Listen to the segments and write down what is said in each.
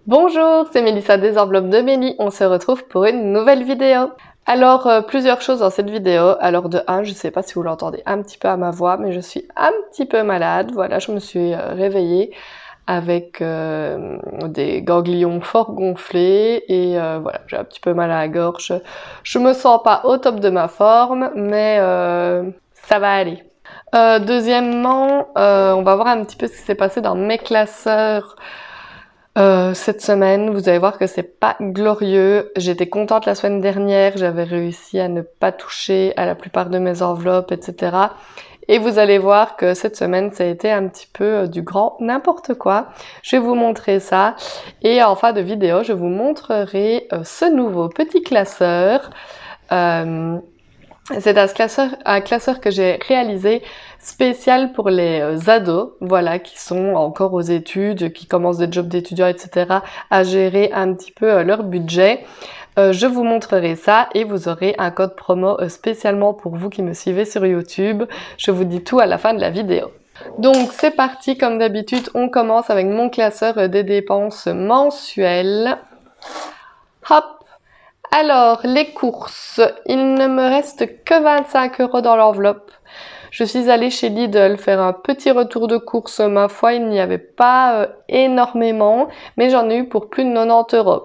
Bonjour, c'est Mélissa des enveloppes de Mélie. On se retrouve pour une nouvelle vidéo. Alors, plusieurs choses dans cette vidéo. Alors de 1, je ne sais pas si vous l'entendez un petit peu à ma voix, mais je suis un petit peu malade. Voilà, je me suis réveillée avec des ganglions fort gonflés et voilà, j'ai un petit peu mal à la gorge. Je me sens pas au top de ma forme, mais ça va aller. Deuxièmement, on va voir un petit peu ce qui s'est passé dans mes classeurs cette semaine. Vous allez voir que c'est pas glorieux. J'étais contente la semaine dernière, j'avais réussi à ne pas toucher à la plupart de mes enveloppes, etc. Et vous allez voir que cette semaine, ça a été un petit peu du grand n'importe quoi. Je vais vous montrer ça. Et en fin de vidéo, je vous montrerai ce nouveau petit classeur. C'est un classeur que j'ai réalisé spécial pour les ados, voilà, qui sont encore aux études, qui commencent des jobs d'étudiants, etc., à gérer un petit peu leur budget. Je vous montrerai ça et vous aurez un code promo spécialement pour vous qui me suivez sur YouTube. Je vous dis tout à la fin de la vidéo. Donc c'est parti, comme d'habitude, on commence avec mon classeur des dépenses mensuelles. Hop! Alors, les courses. Il ne me reste que 25 € dans l'enveloppe. Je suis allée chez Lidl faire un petit retour de courses. Ma foi, il n'y avait pas énormément, mais j'en ai eu pour plus de 90 €.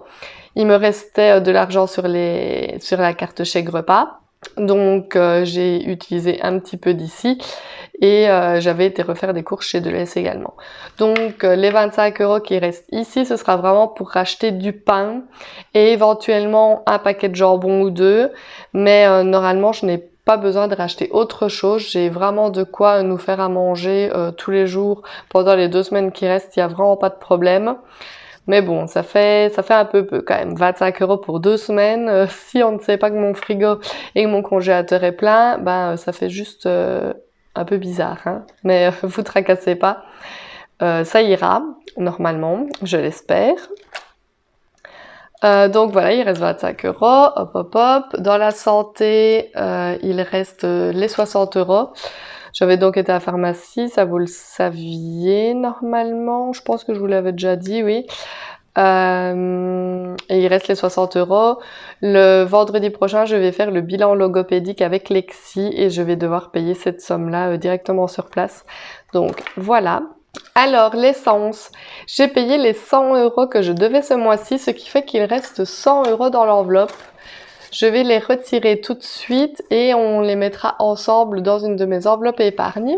Il me restait de l'argent sur la carte chèque repas. Donc, j'ai utilisé un petit peu d'ici et j'avais été refaire des courses chez Deleuze également. Donc les 25 € qui restent ici, ce sera vraiment pour racheter du pain et éventuellement un paquet de jambon ou deux, mais normalement je n'ai pas besoin de racheter autre chose. J'ai vraiment de quoi nous faire à manger tous les jours pendant les 2 semaines qui restent, il n'y a vraiment pas de problème. Mais bon, ça fait un peu quand même. 25 € pour 2 semaines. Si on ne sait pas que mon frigo et que mon congélateur est plein, ben ça fait juste un peu bizarre, hein. Mais vous tracassez pas. Ça ira, normalement, je l'espère. Donc voilà, il reste 25 €. Hop, hop, hop. Dans la santé, il reste les 60 €. J'avais donc été à la pharmacie, ça vous le saviez normalement. Je pense que je vous l'avais déjà dit, oui. Et il reste les 60 €. Le vendredi prochain, je vais faire le bilan logopédique avec Lexi et je vais devoir payer cette somme-là directement sur place. Donc voilà. Alors, l'essence. J'ai payé les 100 € que je devais ce mois-ci, ce qui fait qu'il reste 100 € dans l'enveloppe. Je vais les retirer tout de suite et on les mettra ensemble dans une de mes enveloppes épargne.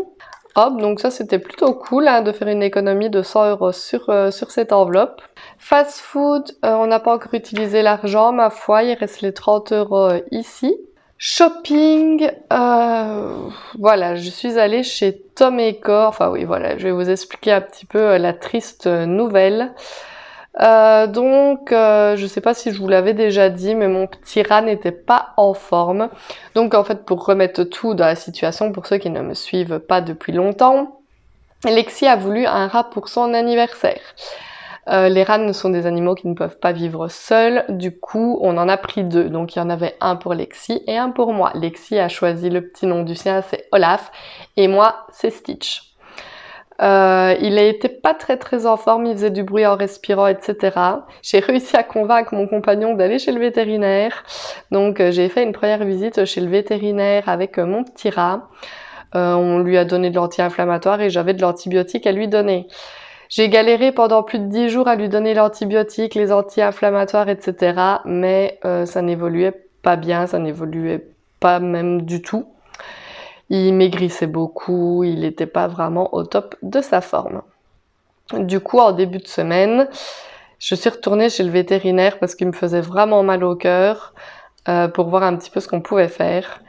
Hop, donc ça c'était plutôt cool hein, de faire une économie de 100 € sur cette enveloppe. Fast food, on n'a pas encore utilisé l'argent, ma foi, il reste les 30 € ici. Shopping, voilà, je suis allée chez Tom & Co. Enfin oui, voilà, je vais vous expliquer un petit peu la triste nouvelle. Donc, je sais pas si je vous l'avais déjà dit, mais mon petit rat n'était pas en forme. Donc, en fait, pour remettre tout dans la situation, pour ceux qui ne me suivent pas depuis longtemps, Lexi a voulu un rat pour son anniversaire. Les rats sont des animaux qui ne peuvent pas vivre seuls, du coup on en a pris 2, donc il y en avait un pour Lexi et un pour moi. Lexi a choisi le petit nom du sien, c'est Olaf, et moi c'est Stitch. Il était pas très en forme, il faisait du bruit en respirant, etc. J'ai réussi à convaincre mon compagnon d'aller chez le vétérinaire, donc j'ai fait une première visite chez le vétérinaire avec mon petit rat. On lui a donné de l'anti-inflammatoire et j'avais de l'antibiotique à lui donner. J'ai galéré pendant plus de 10 jours à lui donner l'antibiotique, les anti-inflammatoires, etc. Mais ça n'évoluait pas bien, ça n'évoluait pas même du tout. Il maigrissait beaucoup, il n'était pas vraiment au top de sa forme. Du coup, en début de semaine, je suis retournée chez le vétérinaire parce qu'il me faisait vraiment mal au cœur pour voir un petit peu ce qu'on pouvait faire.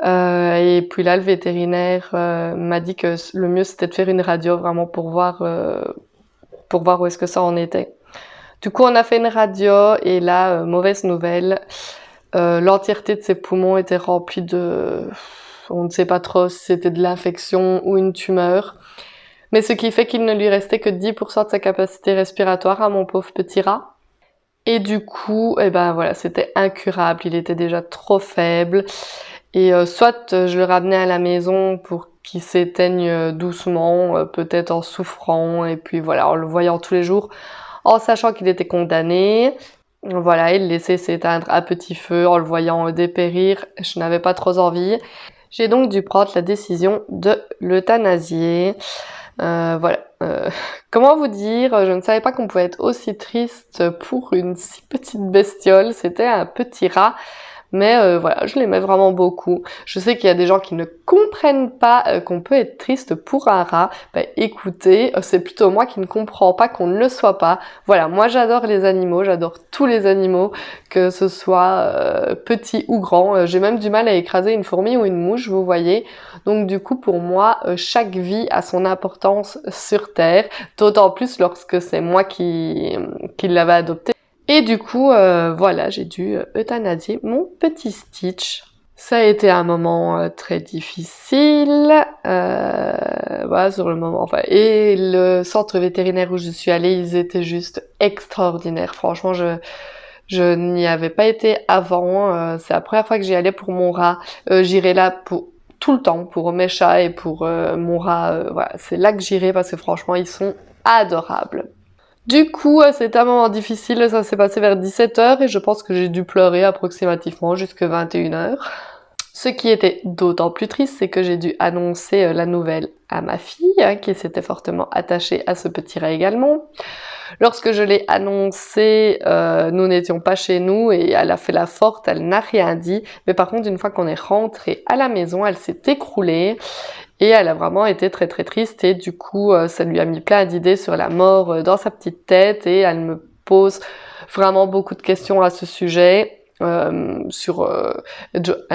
Et puis là, le vétérinaire m'a dit que le mieux c'était de faire une radio vraiment pour voir où est-ce que ça en était. Du coup, on a fait une radio et là, mauvaise nouvelle, l'entièreté de ses poumons était remplie de... On ne sait pas trop si c'était de l'infection ou une tumeur. Mais ce qui fait qu'il ne lui restait que 10% de sa capacité respiratoire à mon pauvre petit rat. Et du coup, eh ben voilà, c'était incurable. Il était déjà trop faible. Et soit je le ramenais à la maison pour qu'il s'éteigne doucement, peut-être en souffrant, et puis voilà, en le voyant tous les jours. en sachant qu'il était condamné. Voilà, il laissait s'éteindre à petit feu en le voyant dépérir. Je n'avais pas trop envie. J'ai donc dû prendre la décision de l'euthanasier. Voilà. Comment vous dire, je ne savais pas qu'on pouvait être aussi triste pour une si petite bestiole. C'était un petit rat. Mais voilà, je l'aimais vraiment beaucoup. Je sais qu'il y a des gens qui ne comprennent pas qu'on peut être triste pour un rat. Ben, écoutez, c'est plutôt moi qui ne comprends pas qu'on ne le soit pas. Voilà, moi j'adore les animaux, j'adore tous les animaux, que ce soit petit ou grand. J'ai même du mal à écraser une fourmi ou une mouche, vous voyez. Donc du coup, pour moi, chaque vie a son importance sur Terre, d'autant plus lorsque c'est moi qui l'avais adopté. Et du coup, voilà, j'ai dû euthanasier mon petit Stitch. Ça a été un moment très difficile, voilà, sur le moment. Enfin, et le centre vétérinaire où je suis allée, ils étaient juste extraordinaires. Franchement, je n'y avais pas été avant. C'est la première fois que j'y allais pour mon rat. J'irai là pour tout le temps, pour mes chats et pour mon rat. Voilà, c'est là que j'irai parce que franchement, ils sont adorables. Du coup, c'était un moment difficile, ça s'est passé vers 17h et je pense que j'ai dû pleurer approximativement jusqu'à 21h. Ce qui était d'autant plus triste, c'est que j'ai dû annoncer la nouvelle à ma fille, qui s'était fortement attachée à ce petit rat également. Lorsque je l'ai annoncé, nous n'étions pas chez nous et elle a fait la forte, elle n'a rien dit. Mais par contre, une fois qu'on est rentré à la maison, elle s'est écroulée. Et elle a vraiment été très très triste et du coup ça lui a mis plein d'idées sur la mort dans sa petite tête et elle me pose vraiment beaucoup de questions à ce sujet. Elle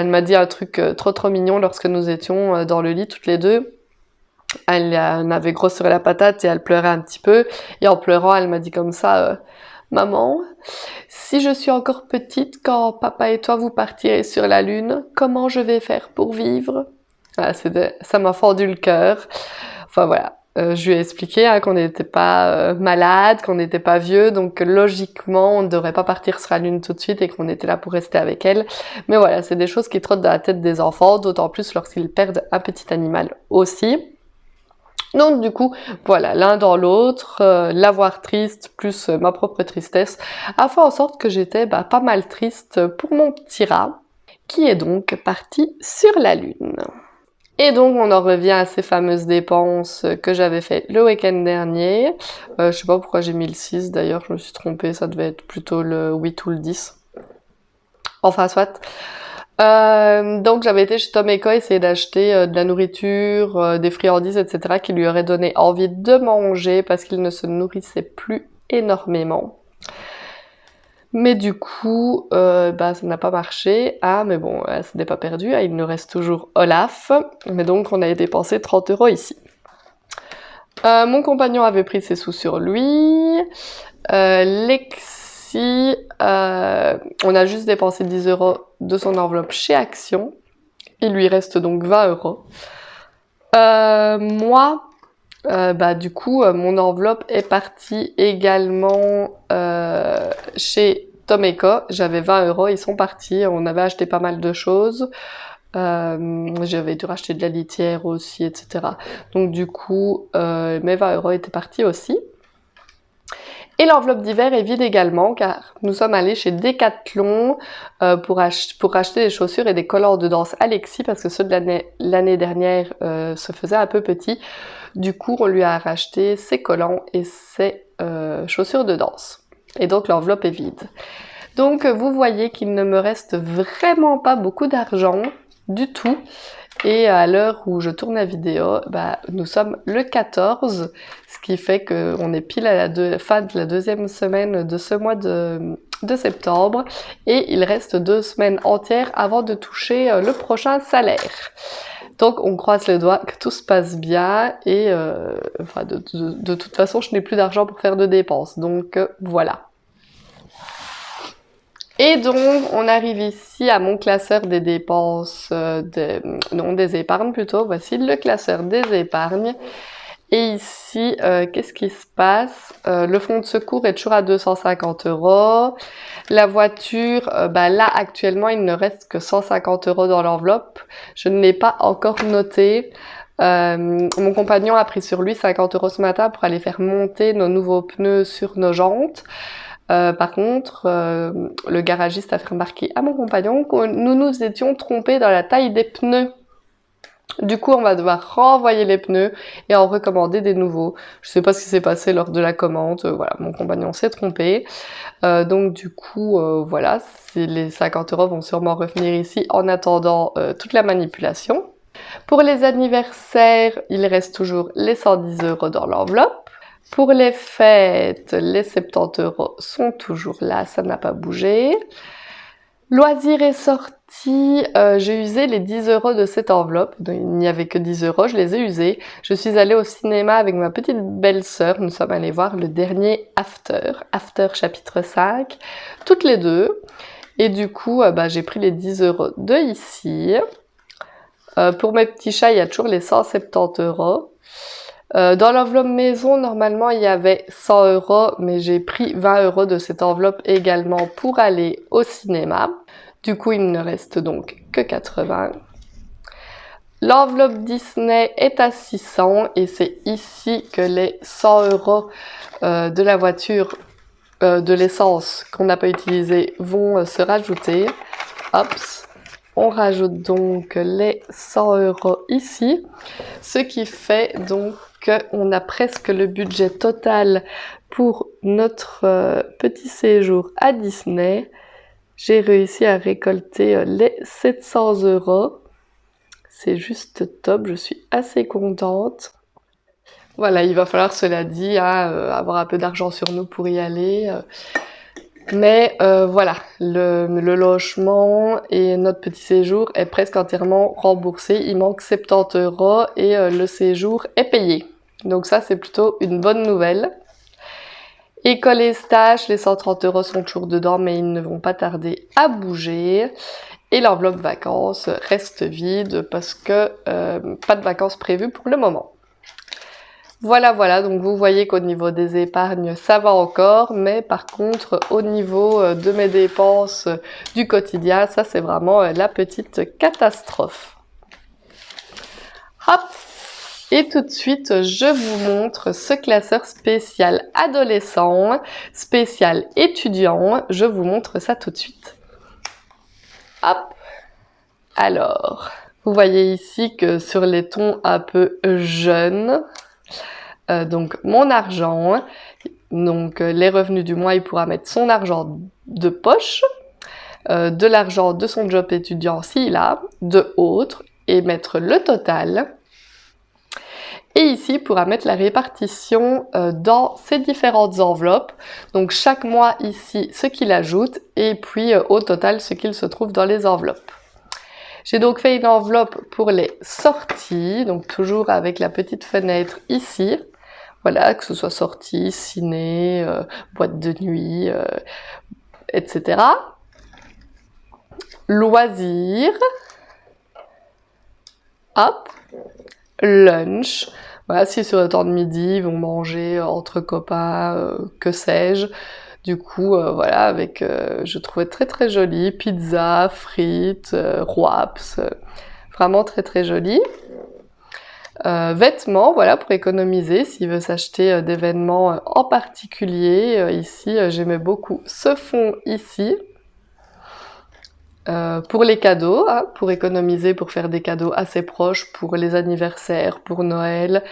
m'a dit un truc trop mignon lorsque nous étions dans le lit toutes les deux. Elle avait gros sur la patate et elle pleurait un petit peu et en pleurant elle m'a dit comme ça Maman, si je suis encore petite quand papa et toi vous partirez sur la lune, comment je vais faire pour vivre ? Voilà, ça m'a fendu le cœur. Enfin voilà, je lui ai expliqué qu'on n'était pas malade, qu'on n'était pas vieux, donc logiquement on ne devrait pas partir sur la lune tout de suite et qu'on était là pour rester avec elle. Mais voilà, c'est des choses qui trottent dans la tête des enfants, d'autant plus lorsqu'ils perdent un petit animal aussi. Donc du coup, voilà, l'un dans l'autre, l'avoir triste plus ma propre tristesse a fait en sorte que j'étais pas mal triste pour mon petit rat, qui est donc parti sur la lune. Et donc on en revient à ces fameuses dépenses que j'avais fait le week-end dernier. Je sais pas pourquoi j'ai mis le 6 d'ailleurs, je me suis trompée, ça devait être plutôt le 8 ou le 10. Enfin soit. Donc j'avais été chez Tom & Co essayer d'acheter de la nourriture, des friandises, etc. qui lui auraient donné envie de manger parce qu'il ne se nourrissait plus énormément. Mais du coup, ça n'a pas marché. Ah, mais bon, ce n'est pas perdu. Il nous reste toujours Olaf. Mais donc, on a dépensé 30 € ici. Mon compagnon avait pris ses sous sur lui. Lexi, on a juste dépensé 10 € de son enveloppe chez Action. Il lui reste donc 20 €. Moi, du coup, mon enveloppe est partie également chez Tom & Co. J'avais 20 €, ils sont partis. On avait acheté pas mal de choses. J'avais dû racheter de la litière aussi, etc. Donc du coup, mes 20 € étaient partis aussi. Et l'enveloppe d'hiver est vide également car nous sommes allés chez Decathlon pour acheter des chaussures et des collants de danse Alexis parce que ceux de l'année dernière se faisaient un peu petits. Du coup, on lui a racheté ses collants et ses chaussures de danse. Et donc l'enveloppe est vide. Donc vous voyez qu'il ne me reste vraiment pas beaucoup d'argent du tout. Et à l'heure où je tourne la vidéo, nous sommes le 14, ce qui fait qu'on est pile à la fin de la deuxième semaine de ce mois de septembre. Et il reste 2 semaines entières avant de toucher le prochain salaire. Donc on croise les doigts que tout se passe bien et de toute façon je n'ai plus d'argent pour faire de dépenses. Donc voilà. Et donc, on arrive ici à mon classeur des dépenses, des épargnes plutôt. Voici le classeur des épargnes. Et ici, qu'est-ce qui se passe? Le fonds de secours est toujours à 250 €. La voiture, là, actuellement, il ne reste que 150 € dans l'enveloppe. Je ne l'ai pas encore noté. Mon compagnon a pris sur lui 50 € ce matin pour aller faire monter nos nouveaux pneus sur nos jantes. Par contre, le garagiste a fait remarquer à mon compagnon que nous nous étions trompés dans la taille des pneus. Du coup, on va devoir renvoyer les pneus et en recommander des nouveaux. Je sais pas ce qui s'est passé lors de la commande. Voilà, mon compagnon s'est trompé. Donc du coup, voilà, les 50 € vont sûrement revenir ici en attendant toute la manipulation. Pour les anniversaires, il reste toujours les 110 € dans l'enveloppe. Pour les fêtes, les 70 € sont toujours là, ça n'a pas bougé. Loisirs et sorties, j'ai usé les 10 € de cette enveloppe. Donc, il n'y avait que 10 €, je les ai usés. Je suis allée au cinéma avec ma petite belle-sœur. Nous sommes allés voir le dernier After chapitre 5, toutes les deux. Et du coup, j'ai pris les 10 € de ici. Pour mes petits chats, il y a toujours les 170 €. Dans l'enveloppe maison, normalement, il y avait 100 €, mais j'ai pris 20 € de cette enveloppe également pour aller au cinéma. Du coup, il ne reste donc que 80. L'enveloppe Disney est à 600 et c'est ici que les 100 € de la voiture, de l'essence qu'on n'a pas utilisé, vont se rajouter. Hop. On rajoute donc les 100 € ici, ce qui fait donc qu'on a presque le budget total pour notre petit séjour à Disney. J'ai réussi à récolter les 700 €. C'est juste top, je suis assez contente. Voilà, il va falloir, cela dit, avoir un peu d'argent sur nous pour y aller. Mais voilà, le logement et notre petit séjour est presque entièrement remboursé. Il manque 70 € et le séjour est payé. Donc ça, c'est plutôt une bonne nouvelle. École et stage, les 130 € sont toujours dedans, mais ils ne vont pas tarder à bouger. Et l'enveloppe vacances reste vide parce que pas de vacances prévues pour le moment. Voilà, donc vous voyez qu'au niveau des épargnes, ça va encore, mais par contre, au niveau de mes dépenses du quotidien, ça c'est vraiment la petite catastrophe. Hop! Et tout de suite, je vous montre ce classeur spécial adolescent, spécial étudiant. Je vous montre ça tout de suite. Hop! Alors, vous voyez ici que sur les tons un peu jeunes, donc mon argent, donc les revenus du mois, il pourra mettre son argent de poche, de l'argent de son job étudiant s'il a, de autres, et mettre le total. Et ici, il pourra mettre la répartition dans ces différentes enveloppes. Donc chaque mois ici, ce qu'il ajoute, et puis au total, ce qu'il se trouve dans les enveloppes. J'ai donc fait une enveloppe pour les sorties, donc toujours avec la petite fenêtre ici. Voilà, que ce soit sortie, ciné, boîte de nuit, etc. Loisirs. Hop. Lunch. Voilà, si sur le temps de midi, ils vont manger entre copains, que sais-je. Du coup, voilà, avec, je trouvais très très joli. Pizza, frites, wraps. Vraiment très très joli. Vêtements, voilà, pour économiser, s'il veut s'acheter des vêtements en particulier. Ici, j'aimais beaucoup ce fond ici. Pour les cadeaux, hein, pour économiser, pour faire des cadeaux assez proches, pour les anniversaires, pour Noël,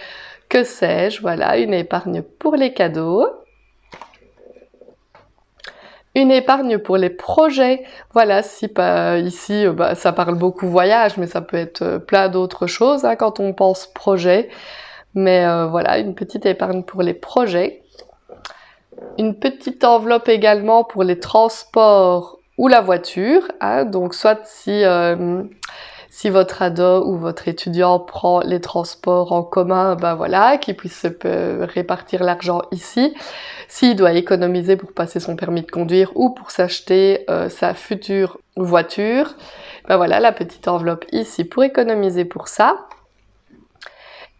que sais-je, voilà, une épargne pour les cadeaux. Une épargne pour les projets, voilà, si ici ça parle beaucoup voyage, mais ça peut être plein d'autres choses hein, quand on pense projet. Mais voilà, une petite épargne pour les projets. Une petite enveloppe également pour les transports ou la voiture. Hein, donc soit si votre ado ou votre étudiant prend les transports en commun, ben voilà, qu'il puisse répartir l'argent ici. S'il doit économiser pour passer son permis de conduire ou pour s'acheter sa future voiture, ben voilà, la petite enveloppe ici pour économiser pour ça.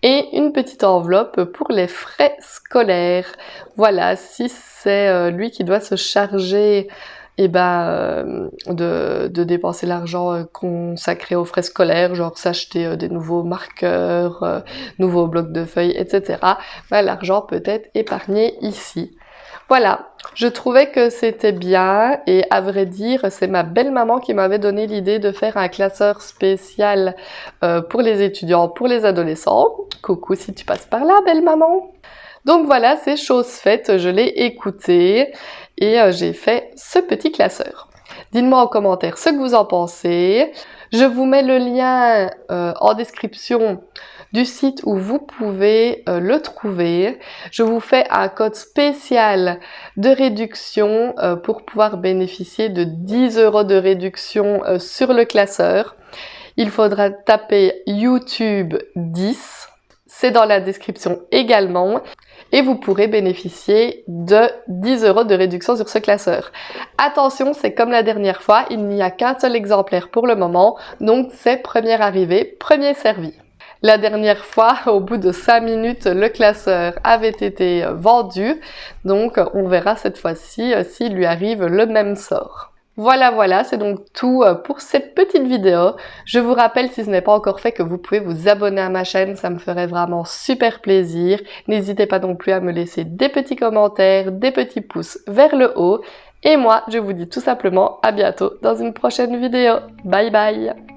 Et une petite enveloppe pour les frais scolaires. Voilà, si c'est lui qui doit se charger et de dépenser l'argent consacré aux frais scolaires, genre s'acheter des nouveaux marqueurs, nouveaux blocs de feuilles, etc. L'argent peut être épargné ici. Voilà, je trouvais que c'était bien et à vrai dire, c'est ma belle-maman qui m'avait donné l'idée de faire un classeur spécial pour les étudiants, pour les adolescents. Coucou si tu passes par là, belle-maman. Donc voilà, c'est chose faite, je l'ai écouté et j'ai fait ce petit classeur. Dites-moi en commentaire ce que vous en pensez. Je vous mets le lien en description du site où vous pouvez le trouver. Je vous fais un code spécial de réduction pour pouvoir bénéficier de 10 € de réduction sur le classeur. Il faudra taper YouTube 10. C'est dans la description également. Et vous pourrez bénéficier de 10 € de réduction sur ce classeur. Attention, c'est comme la dernière fois, il n'y a qu'un seul exemplaire pour le moment, donc c'est premier arrivé, premier servi. La dernière fois, au bout de 5 minutes, le classeur avait été vendu, donc on verra cette fois-ci s'il lui arrive le même sort. Voilà, c'est donc tout pour cette petite vidéo. Je vous rappelle, si ce n'est pas encore fait, que vous pouvez vous abonner à ma chaîne, ça me ferait vraiment super plaisir. N'hésitez pas non plus à me laisser des petits commentaires, des petits pouces vers le haut. Et moi, je vous dis tout simplement à bientôt dans une prochaine vidéo. Bye bye!